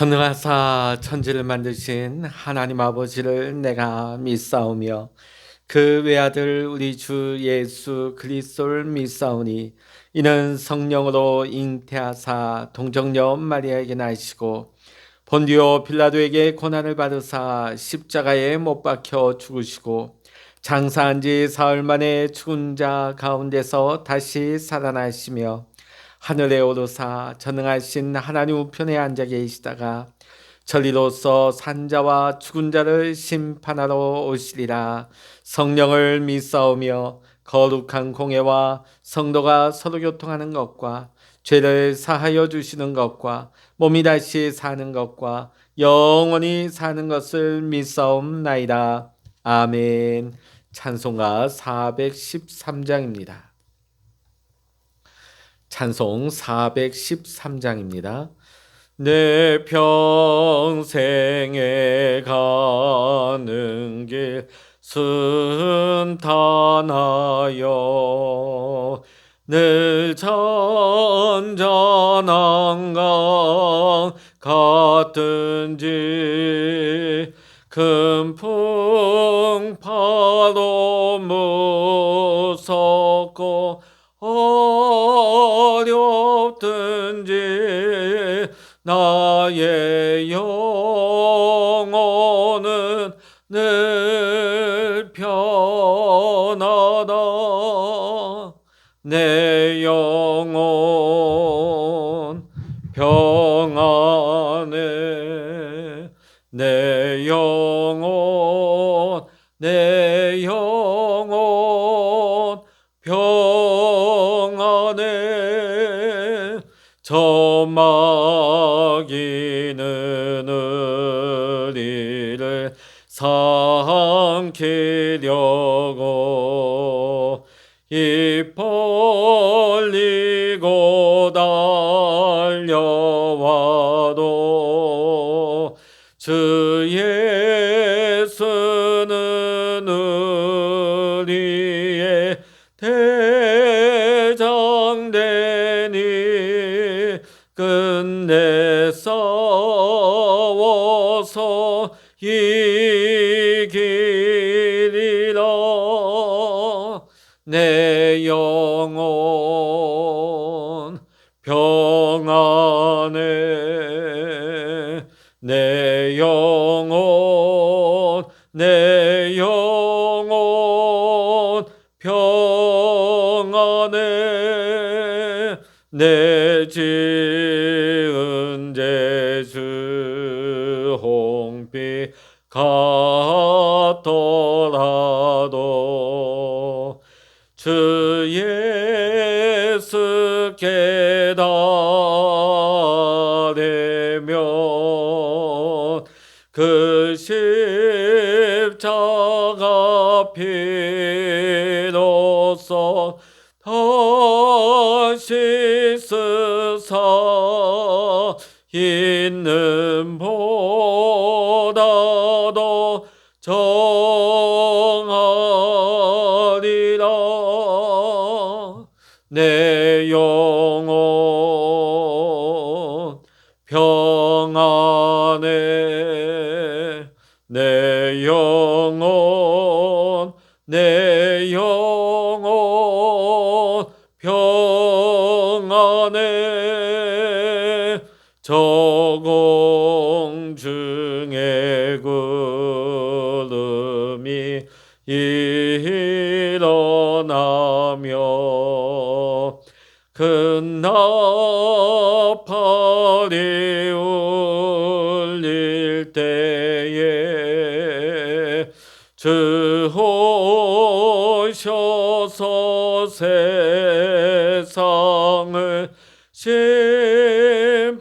전능하사 천지를 만드신 하나님 아버지를 내가 믿사오며 그 외아들 우리 주 예수 그리스도를 믿사오니 이는 성령으로 잉태하사 동정녀 마리아에게 나시고 본디오 빌라도에게 고난을 받으사 십자가에 못 박혀 죽으시고 장사한 지 사흘 만에 죽은 자 가운데서 다시 살아나시며 하늘에 오르사 전능하신 하나님 우편에 앉아 계시다가 전리로서 산자와 죽은 자를 심판하러 오시리라. 성령을 믿사오며 거룩한 공예와 성도가 서로 교통하는 것과 죄를 사하여 주시는 것과 몸이 다시 사는 것과 영원히 사는 것을 믿사옵나이다. 아멘. 찬송가 413장입니다. 찬송 413장입니다. 내 평생에 가는 길 순탄하여 늘 잔잔한 강 같은지 큰 풍파도 무섭고 어렵든지 나의 영혼은 늘 편하다. 내 영혼 평안해. 내 영혼 평안해. 저 마귀는 우리를 삼키려고 입 벌리고 달려와도 주 예수는 우리의 대장되니 끝내 싸워서 이기리라. 내 영혼 평안해. 내 영혼 평안해. 내 지은 죄수 홍피 같더라도 주 예수께 달에면 그 십자가 피로써 다시 쓰사 있는 보다도 정하리라. 내 영혼 평안해. 내 영혼 평안해. 저 공중의 구름이 일어나며 큰 나팔이 울릴 때에 주 오셔서 세상을 심판해도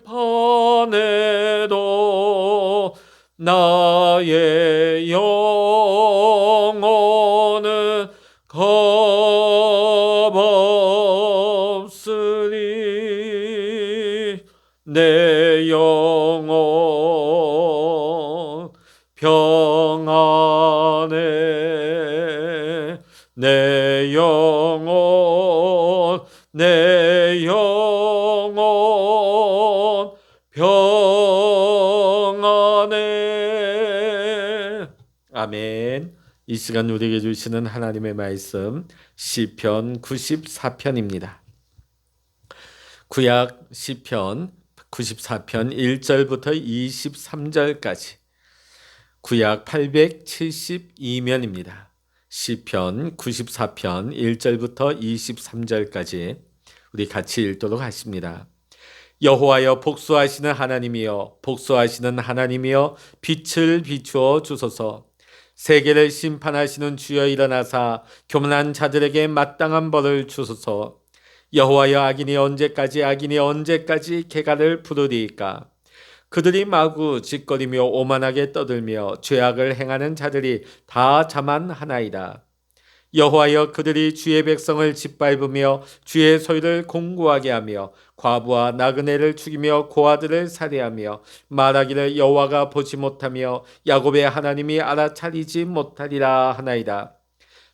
나의 영혼은 겁없으리. 내 영혼 평안해. 내 영혼 평안해. 아멘. 이 시간 우리에게 주시는 하나님의 말씀 시편 94편입니다. 구약 시편 94편 1절부터 23절까지 구약 872면입니다. 시편 94편 1절부터 23절까지 우리 같이 읽도록 하십니다. 여호와여 복수하시는 하나님이여 복수하시는 하나님이여 빛을 비추어 주소서. 세계를 심판하시는 주여 일어나사 교만한 자들에게 마땅한 벌을 주소서. 여호와여 악인이 언제까지 개가를 부르리이까. 그들이 마구 짓거리며 오만하게 떠들며 죄악을 행하는 자들이 다 자만하나이다. 여호와여 그들이 주의 백성을 짓밟으며 주의 소유를 공고하게 하며 과부와 나그네를 죽이며 고아들을 살해하며 말하기를 여호와가 보지 못하며 야곱의 하나님이 알아차리지 못하리라 하나이다.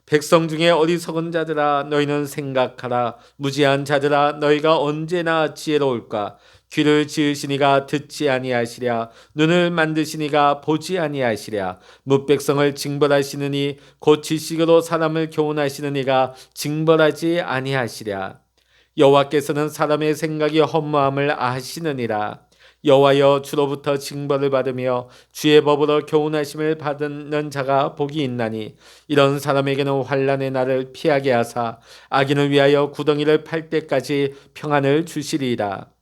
백성 중에 어리석은 자들아 너희는 생각하라. 무지한 자들아 너희가 언제나 지혜로울까. 귀를 지으시니가 듣지 아니하시랴. 눈을 만드시니가 보지 아니하시랴. 뭇백성을 징벌하시느니 곧 지식으로 사람을 교훈하시느니가 징벌하지 아니하시랴. 여호와께서는 사람의 생각이 허무함을 아시느니라. 여호와여 주로부터 징벌을 받으며 주의 법으로 교훈하심을 받는 자가 복이 있나니 이런 사람에게는 환난의 날을 피하게 하사 악인을 위하여 구덩이를 팔 때까지 평안을 주시리이다.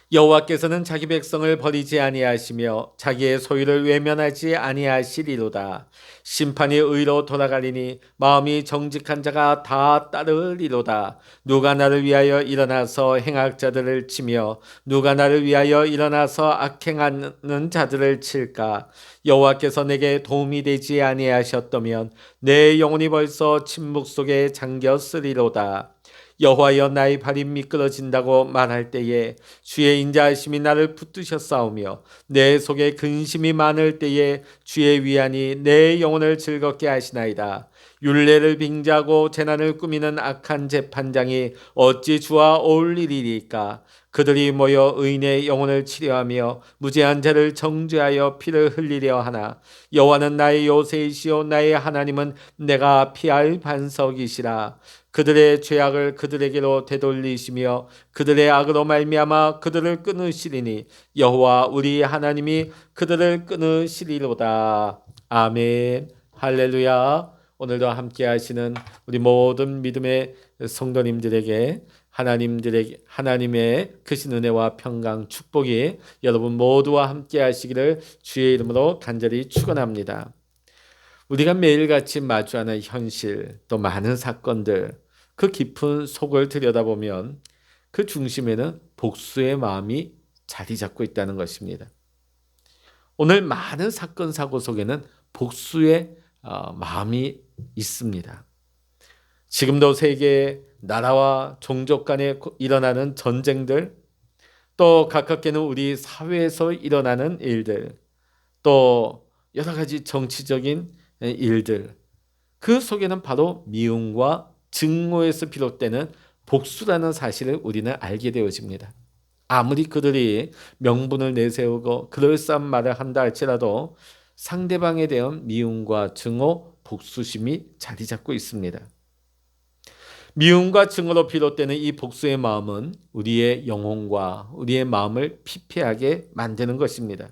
여호와께서는 자기 백성을 버리지 아니하시며 자기의 소유를 외면하지 아니하시리로다. 심판이 의로 돌아가리니 마음이 정직한 자가 다 따르리로다. 누가 나를 위하여 일어나서 행악자들을 치며 누가 나를 위하여 일어나서 악행하는 자들을 칠까. 여호와께서 내게 도움이 되지 아니하셨다면 내 영혼이 벌써 침묵 속에 잠겼으리로다. 여호와여 나의 발이 미끄러진다고 말할 때에 주의 인자하심이 나를 붙드셨사오며 내 속에 근심이 많을 때에 주의 위안이 내 영혼을 즐겁게 하시나이다. 율례를 빙자하고 재난을 꾸미는 악한 재판장이 어찌 주와 어울리리까. 그들이 모여 의인의 영혼을 치려하며 무죄한 자를 정죄하여 피를 흘리려 하나. 여호와는 나의 요새이시오 나의 하나님은 내가 피할 반석이시라. 그들의 죄악을 그들에게로 되돌리시며 그들의 악으로 말미암아 그들을 끊으시리니 여호와 우리 하나님이 그들을 끊으시리로다. 아멘. 할렐루야. 오늘도 함께 하시는 우리 모든 믿음의 성도님들에게 하나님의 크신 은혜와 평강 축복이 여러분 모두와 함께 하시기를 주의 이름으로 간절히 축원합니다. 우리가 매일같이 마주하는 현실 또 많은 사건들 그 깊은 속을 들여다보면 그 중심에는 복수의 마음이 자리 잡고 있다는 것입니다. 오늘 많은 사건 사고 속에는 복수의 마음이 있습니다. 지금도 세계 나라와 종족 간에 일어나는 전쟁들, 또 가깝게는 우리 사회에서 일어나는 일들, 또 여러 가지 정치적인 일들, 그 속에는 바로 미움과 증오에서 비롯되는 복수라는 사실을 우리는 알게 되어집니다. 아무리 그들이 명분을 내세우고 그럴싸한 말을 한다 할지라도 상대방에 대한 미움과 증오, 복수심이 자리 잡고 있습니다. 미움과 증오로 비롯되는 이 복수의 마음은 우리의 영혼과 우리의 마음을 피폐하게 만드는 것입니다.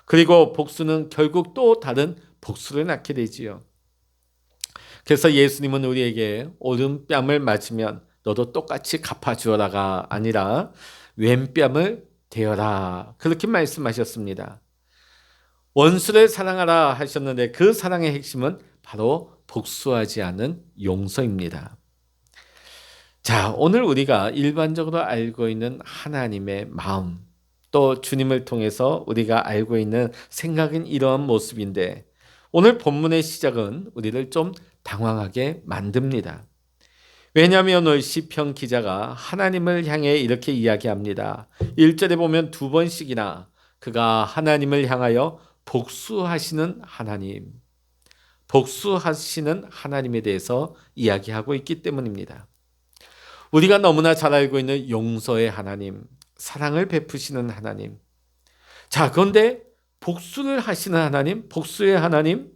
그리고 복수는 결국 또 다른 복수를 낳게 되지요. 그래서 예수님은 우리에게 오른뺨을 맞으면 너도 똑같이 갚아주어라가 아니라 왼뺨을 대어라 그렇게 말씀하셨습니다. 원수를 사랑하라 하셨는데 그 사랑의 핵심은 바로 복수하지 않는 용서입니다. 자, 오늘 우리가 일반적으로 알고 있는 하나님의 마음, 또 주님을 통해서 우리가 알고 있는 생각은 이러한 모습인데 오늘 본문의 시작은 우리를 좀 당황하게 만듭니다. 왜냐하면 오늘 시편 기자가 하나님을 향해 이렇게 이야기합니다. 1절에 보면 두 번씩이나 그가 하나님을 향하여 복수하시는 하나님에 대해서 이야기하고 있기 때문입니다. 우리가 너무나 잘 알고 있는 용서의 하나님, 사랑을 베푸시는 하나님. 자, 그런데 복수를 하시는 하나님, 복수의 하나님,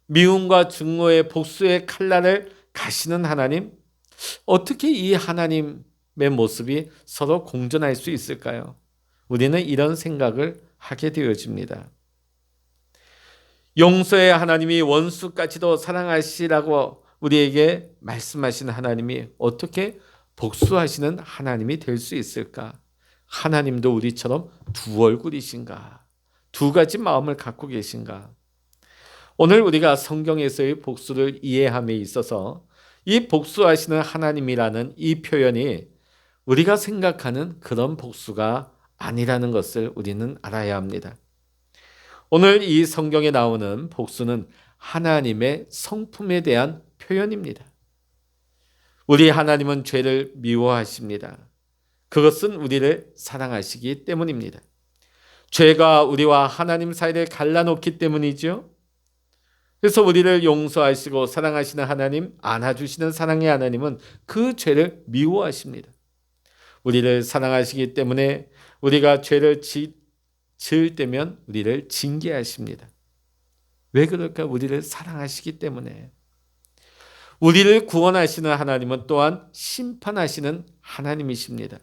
미움과 증오의 복수의 칼날을 가시는 하나님, 어떻게 이 하나님의 모습이 서로 공존할 수 있을까요? 우리는 이런 생각을 하게 되어집니다. 용서의 하나님이 원수까지도 사랑하시라고 우리에게 말씀하신 하나님이 어떻게 복수하시는 하나님이 될 수 있을까? 하나님도 우리처럼 두 얼굴이신가? 두 가지 마음을 갖고 계신가? 오늘 우리가 성경에서의 복수를 이해함에 있어서 이 복수하시는 하나님이라는 이 표현이 우리가 생각하는 그런 복수가 아니라는 것을 우리는 알아야 합니다. 오늘 이 성경에 나오는 복수는 하나님의 성품에 대한 표현입니다. 우리 하나님은 죄를 미워하십니다. 그것은 우리를 사랑하시기 때문입니다. 죄가 우리와 하나님 사이를 갈라놓기 때문이죠. 그래서 우리를 용서하시고 사랑하시는 하나님, 안아주시는 사랑의 하나님은 그 죄를 미워하십니다. 우리를 사랑하시기 때문에 우리가 죄를 지을 때면 우리를 징계하십니다. 왜 그럴까? 우리를 사랑하시기 때문에. 우리를 구원하시는 하나님은 또한 심판하시는 하나님이십니다.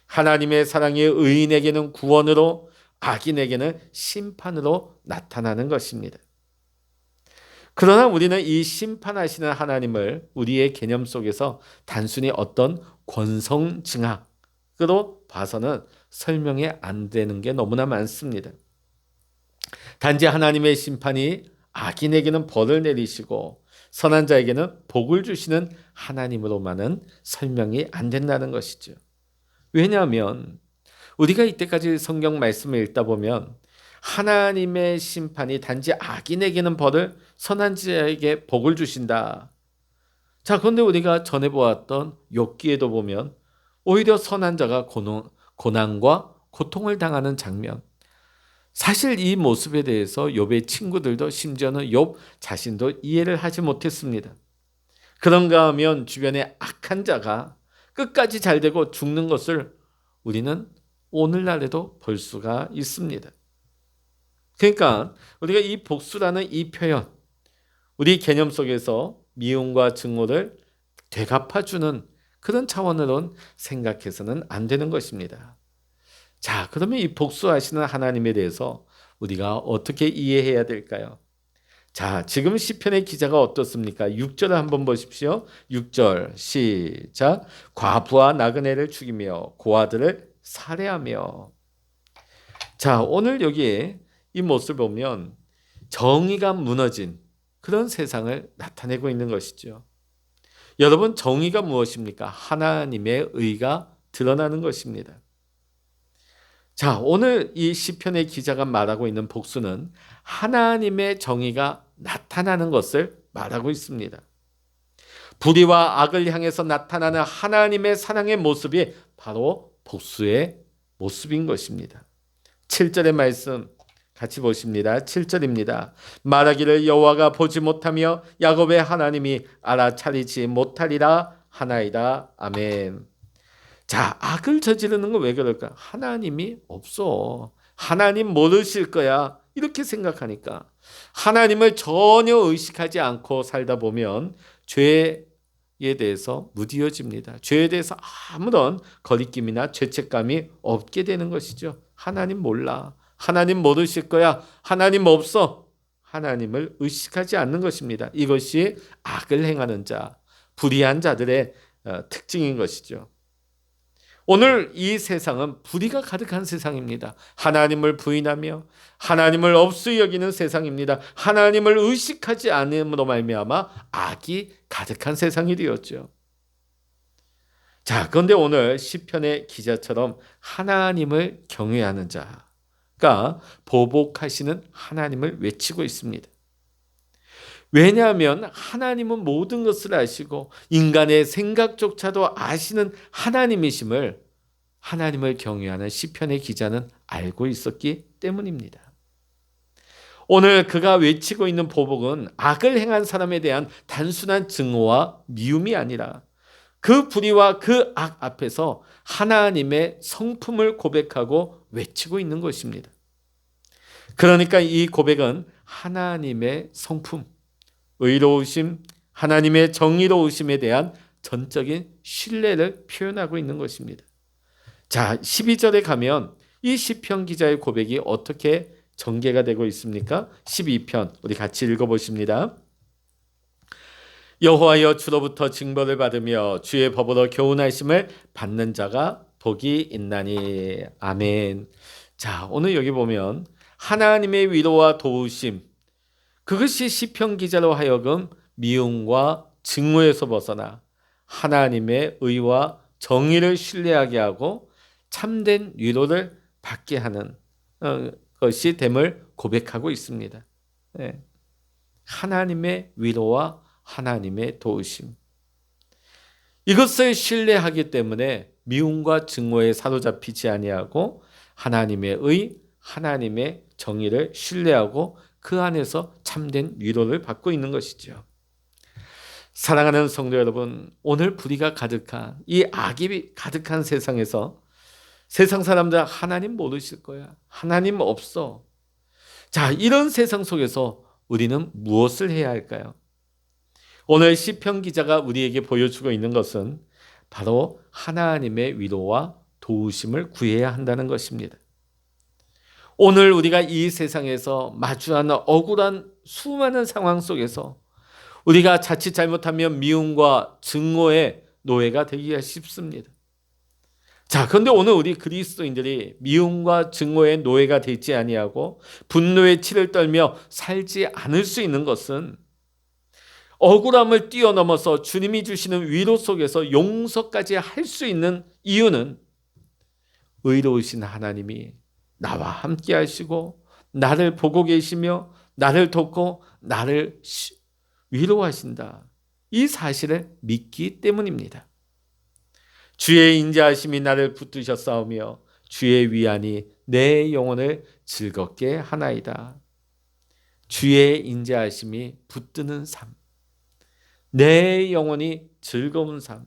하나님의 사랑이 의인에게는 구원으로, 악인에게는 심판으로 나타나는 것입니다. 그러나 우리는 이 심판하시는 하나님을 우리의 개념 속에서 단순히 어떤 권성징악으로 봐서는 설명이 안 되는 게 너무나 많습니다. 단지 하나님의 심판이 악인에게는 벌을 내리시고 선한 자에게는 복을 주시는 하나님으로만은 설명이 안 된다는 것이죠. 왜냐하면 우리가 이때까지 성경 말씀을 읽다 보면 하나님의 심판이 단지 악인에게는 벌을, 선한 자에게 복을 주신다. 자, 그런데 우리가 전에 보았던 욥기에도 보면 오히려 선한 자가 고난과 고통을 당하는 장면. 사실 이 모습에 대해서 욥의 친구들도 심지어는 욥 자신도 이해를 하지 못했습니다. 그런가 하면 주변에 악한 자가 끝까지 잘 되고 죽는 것을 우리는 오늘날에도 볼 수가 있습니다. 그러니까 우리가 이 복수라는 이 표현, 우리 개념 속에서 미움과 증오를 되갚아주는 그런 차원으로는 생각해서는 안 되는 것입니다. 자, 그러면 이 복수하시는 하나님에 대해서 우리가 어떻게 이해해야 될까요? 자, 지금 시편의 기자가 어떻습니까? 6절을 한번 보십시오. 6절 시작. 과부와 나그네를 죽이며 고아들을 살해하며. 자, 오늘 여기에 이 모습을 보면 정의가 무너진 그런 세상을 나타내고 있는 것이죠. 여러분, 정의가 무엇입니까? 하나님의 의가 드러나는 것입니다. 자, 오늘 이 시편의 기자가 말하고 있는 복수는 하나님의 정의가 나타나는 것을 말하고 있습니다. 불의와 악을 향해서 나타나는 하나님의 사랑의 모습이 바로 복수의 모습인 것입니다. 7절의 말씀 같이 보십니다. 7절입니다. 말하기를 여호와가 보지 못하며 야곱의 하나님이 알아차리지 못하리라 하나이다. 아멘. 자, 악을 저지르는 건 왜 그럴까? 하나님이 없어. 하나님 모르실 거야. 이렇게 생각하니까 하나님을 전혀 의식하지 않고 살다 보면 죄에 대해서 무디어집니다. 죄에 대해서 아무런 거리낌이나 죄책감이 없게 되는 것이죠. 하나님 몰라. 하나님 모르실 거야. 하나님 없어. 하나님을 의식하지 않는 것입니다. 이것이 악을 행하는 자, 불의한 자들의 특징인 것이죠. 오늘 이 세상은 불의가 가득한 세상입니다. 하나님을 부인하며 하나님을 없이 여기는 세상입니다. 하나님을 의식하지 않음으로 말미암아 악이 가득한 세상이 되었죠. 자, 그런데 오늘 시편의 기자처럼 하나님을 경외하는 자가 보복하시는 하나님을 외치고 있습니다. 왜냐하면 하나님은 모든 것을 아시고 인간의 생각조차도 아시는 하나님이심을 하나님을 경외하는 시편의 기자는 알고 있었기 때문입니다. 오늘 그가 외치고 있는 보복은 악을 행한 사람에 대한 단순한 증오와 미움이 아니라 그 불의와 그 악 앞에서 하나님의 성품을 고백하고 외치고 있는 것입니다. 그러니까 이 고백은 하나님의 성품, 의로우심, 하나님의 정의로우심에 대한 전적인 신뢰를 표현하고 있는 것입니다. 자, 12절에 가면 이 시편 기자의 고백이 어떻게 전개가 되고 있습니까? 12편 우리 같이 읽어보십니다. 여호와여, 주로부터 징벌을 받으며 주의 법으로 교훈하심을 받는 자가 복이 있나니. 아멘. 자, 오늘 여기 보면 하나님의 위로와 도우심, 그것이 시편 기자로 하여금 미움과 증오에서 벗어나 하나님의 의와 정의를 신뢰하게 하고 참된 위로를 받게 하는 것이 됨을 고백하고 있습니다. 하나님의 위로와 하나님의 도우심, 이것을 신뢰하기 때문에 미움과 증오에 사로잡히지 아니하고 하나님의 의, 하나님의 정의를 신뢰하고 그 안에서 참된 위로를 받고 있는 것이죠. 사랑하는 성도 여러분, 오늘 불의가 가득한 이 악이 가득한 세상에서 세상 사람들 하나님 모르실 거야, 하나님 없어. 자, 이런 세상 속에서 우리는 무엇을 해야 할까요? 오늘 시편 기자가 우리에게 보여주고 있는 것은 바로 하나님의 위로와 도우심을 구해야 한다는 것입니다. 오늘 우리가 이 세상에서 마주하는 억울한 수많은 상황 속에서 우리가 자칫 잘못하면 미움과 증오의 노예가 되기가 쉽습니다. 자, 그런데 오늘 우리 그리스도인들이 미움과 증오의 노예가 되지 아니하고 분노의 치를 떨며 살지 않을 수 있는 것은 억울함을 뛰어넘어서 주님이 주시는 위로 속에서 용서까지 할 수 있는 이유는 의로우신 하나님이 나와 함께 하시고 나를 보고 계시며 나를 돕고 나를 위로하신다, 이 사실을 믿기 때문입니다. 주의 인자하심이 나를 붙드셨사오며 주의 위안이 내 영혼을 즐겁게 하나이다. 주의 인자하심이 붙드는 삶, 내 영혼이 즐거운 삶,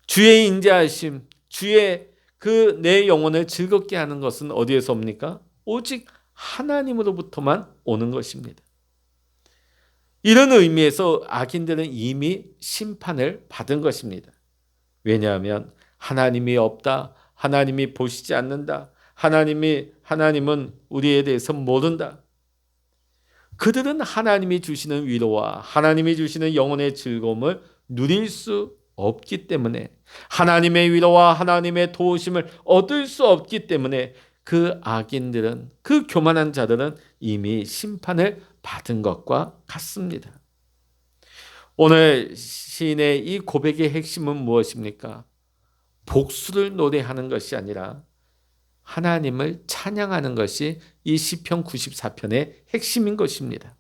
주의 인자하심, 주의 그 내 영혼을 즐겁게 하는 것은 어디에서 옵니까? 오직 하나님으로부터만 오는 것입니다. 이런 의미에서 악인들은 이미 심판을 받은 것입니다. 왜냐하면 하나님이 없다, 하나님이 보시지 않는다, 하나님은 우리에 대해서 모른다. 그들은 하나님이 주시는 위로와 하나님이 주시는 영혼의 즐거움을 누릴 수 없기 때문에, 하나님의 위로와 하나님의 도우심을 얻을 수 없기 때문에 그 악인들은, 그 교만한 자들은 이미 심판을 받은 것과 같습니다. 오늘 시인의 이 고백의 핵심은 무엇입니까? 복수를 노래하는 것이 아니라 하나님을 찬양하는 것이 이 시편 94편의 핵심인 것입니다.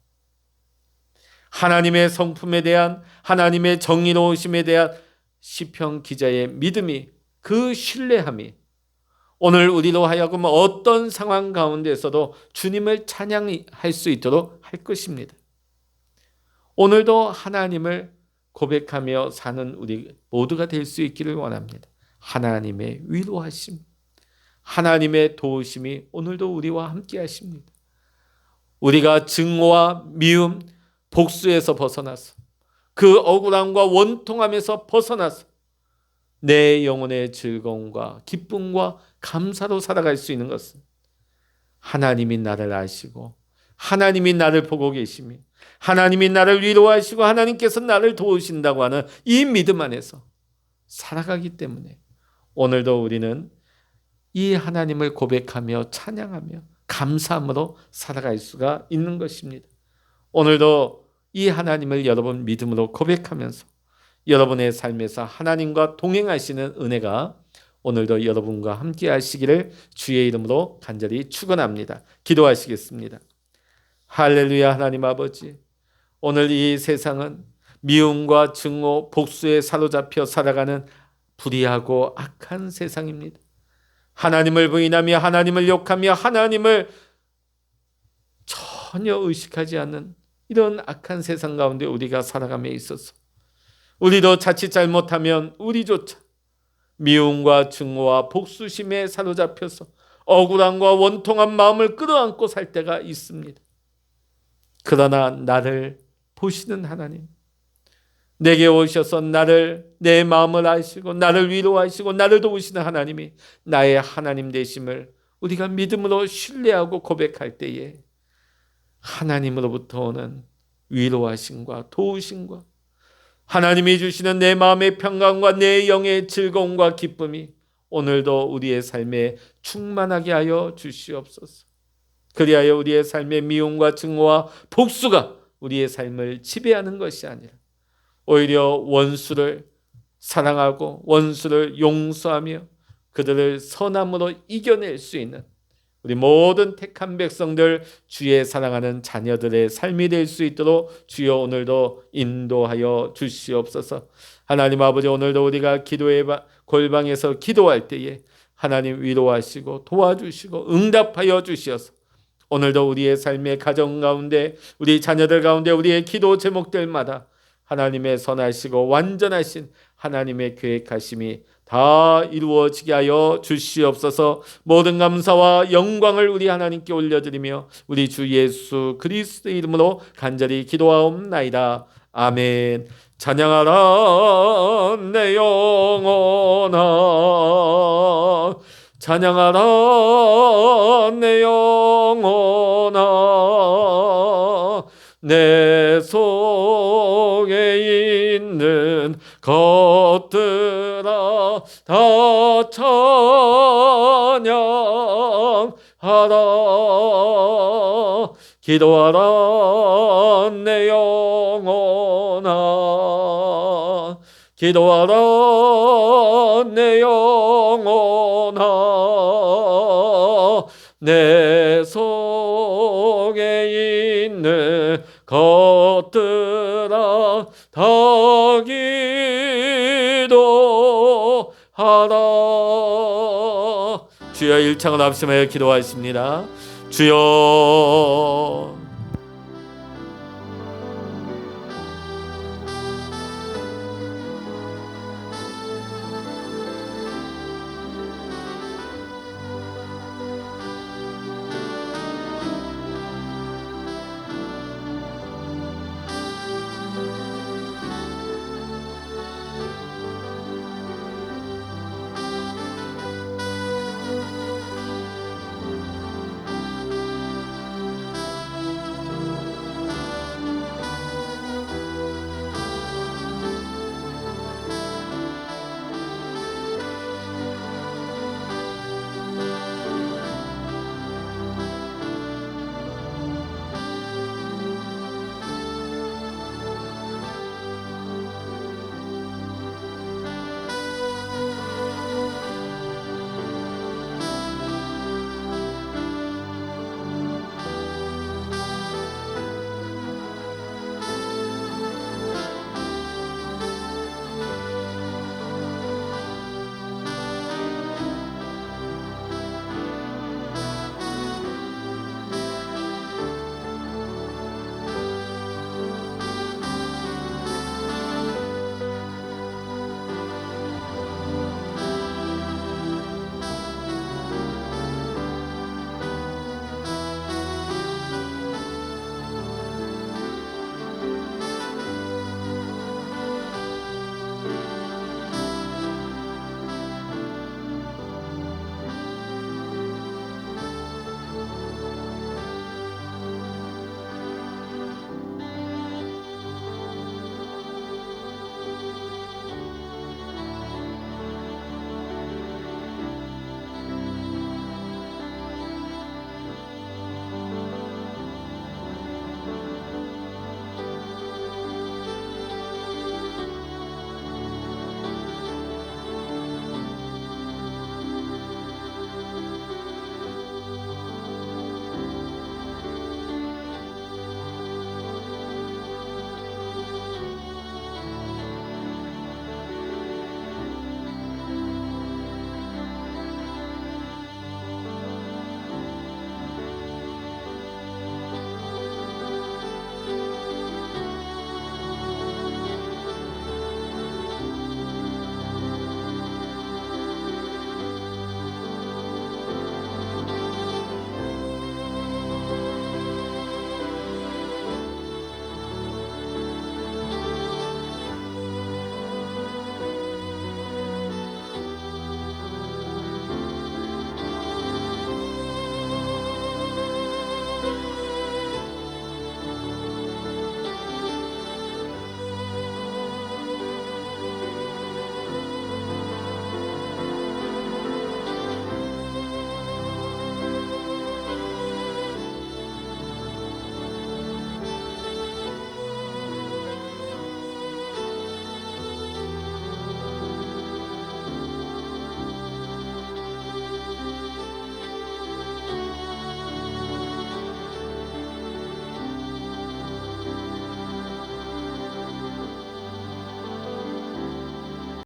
하나님의 성품에 대한, 하나님의 정의로우심에 대한 시편 기자의 믿음이, 그 신뢰함이 오늘 우리로 하여금 어떤 상황 가운데서도 주님을 찬양할 수 있도록 할 것입니다. 오늘도 하나님을 고백하며 사는 우리 모두가 될 수 있기를 원합니다. 하나님의 위로하심, 하나님의 도우심이 오늘도 우리와 함께 하십니다. 우리가 증오와 미움, 복수에서 벗어나서, 그 억울함과 원통함에서 벗어나서 내 영혼의 즐거움과 기쁨과 감사로 살아갈 수 있는 것은 하나님이 나를 아시고 하나님이 나를 보고 계시며 하나님이 나를 위로하시고 하나님께서 나를 도우신다고 하는 이 믿음 안에서 살아가기 때문에 오늘도 우리는 이 하나님을 고백하며 찬양하며 감사함으로 살아갈 수가 있는 것입니다. 오늘도 이 하나님을 여러분 믿음으로 고백하면서 여러분의 삶에서 하나님과 동행하시는 은혜가 오늘도 여러분과 함께 하시기를 주의 이름으로 간절히 축원합니다. 기도하시겠습니다. 할렐루야. 하나님 아버지, 오늘 이 세상은 미움과 증오, 복수에 사로잡혀 살아가는 불의하고 악한 세상입니다. 하나님을 부인하며 하나님을 욕하며 하나님을 전혀 의식하지 않는 이런 악한 세상 가운데 우리가 살아감에 있어서 우리도 자칫 잘못하면 우리조차 미움과 증오와 복수심에 사로잡혀서 억울함과 원통한 마음을 끌어안고 살 때가 있습니다. 그러나 나를 보시는 하나님, 내게 오셔서 내 마음을 아시고 나를 위로하시고 나를 도우시는 하나님이 나의 하나님 되심을 우리가 믿음으로 신뢰하고 고백할 때에 하나님으로부터 오는 위로하심과 도우심과 하나님이 주시는 내 마음의 평강과 내 영의 즐거움과 기쁨이 오늘도 우리의 삶에 충만하게 하여 주시옵소서. 그리하여 우리의 삶의 미움과 증오와 복수가 우리의 삶을 지배하는 것이 아니라 오히려 원수를 사랑하고 원수를 용서하며 그들을 선함으로 이겨낼 수 있는 우리 모든 택한 백성들, 주의 사랑하는 자녀들의 삶이 될 수 있도록 주여 오늘도 인도하여 주시옵소서. 하나님 아버지, 오늘도 우리가 기도의 골방에서 기도할 때에 하나님 위로하시고 도와주시고 응답하여 주시어서 오늘도 우리의 삶의 가정 가운데, 우리 자녀들 가운데, 우리의 기도 제목들마다 하나님의 선하시고 완전하신 하나님의 계획하심이 다 이루어지게 하여 주시옵소서. 모든 감사와 영광을 우리 하나님께 올려드리며 우리 주 예수 그리스도의 이름으로 간절히 기도하옵나이다. 아멘. 찬양하라 내 영혼아, 찬양하라 내 영혼아, 내 속에 있는 것들아 다 찬양하라. 기도하라 내 영혼아, 기도하라 내 영혼아, 내 속에 있는 것들아 다 기도하라. 주여, 일창을 합심하여 기도하십니다. 주여,